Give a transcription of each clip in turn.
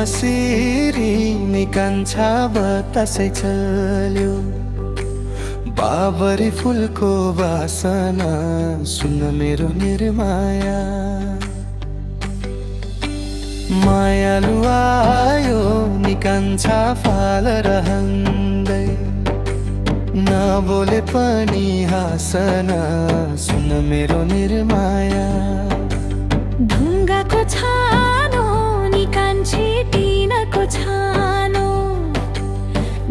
कसरी नि कान्छा बतासै चल्यो। बाबरी फुलको वासना सुन्न मेरो निर्माया। मायालु आयो नि कान्छा फाल रहँदै, नबोले पनि हाँसना सुन्न मेरो निर्माया। ढुङ्गाको छानो नि कान्छी टिनको छानो,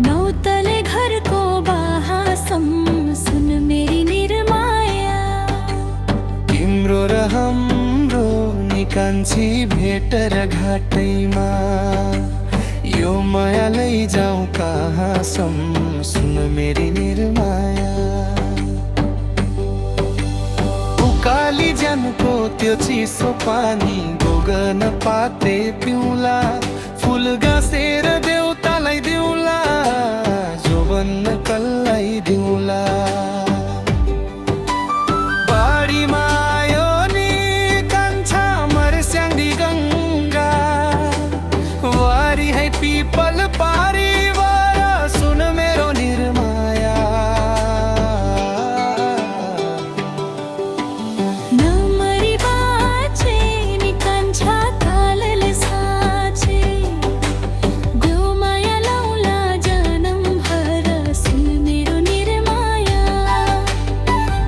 नौतले घरको बाहासम सुन मेरी निर्माया। तिम्रो र हाम्रो नि कान्छी भेट र घाटैमा, यो माया लैजाऊ कहाँसम सुन मेरी निर्माया। उकाली ज्यानको त्यो चिसो पानी गोगन पाते पिउला, फुल गाँसेर देउतालाई दिउला, जोबन्न कसलाई दिउला। बाढीमा आयो नि कान्छा मर्स्याङ्दी गङ्गा, वारी है पिपल पारिवार सुन मेरो निर्माया। नमरी बाँचे नि कान्छा कालले साँचे, ग्यो माया लाउला जनमभर सुन मेरो निर्माया।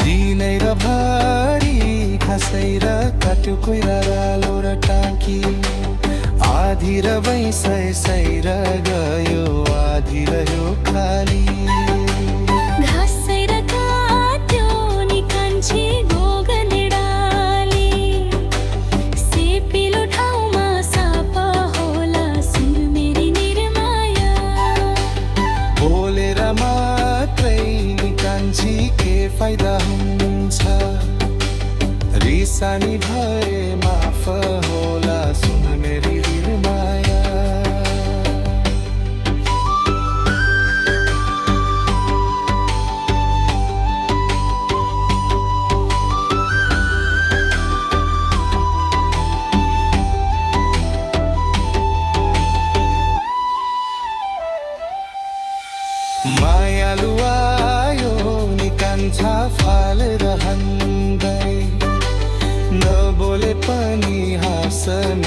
दिनै र भरि खासै र काट्यो कोइरा रालो र टाँकी, आधी र बैसै सैर गयो आधी रह्यो खाली। घाँसै र काट्यो नि कान्छी गोगने डाली, सेपिलो ठाउँमा साप होला सुन मेरी निर्माया। बोलेर मात्रै नि कान्छी के फाइदा हुन्छ, रिसानी भए माफ होला सुन मेरी निर्माया। मायालु आयो नि कान्छा फाल रहँदै, नबोले पनि हाँसन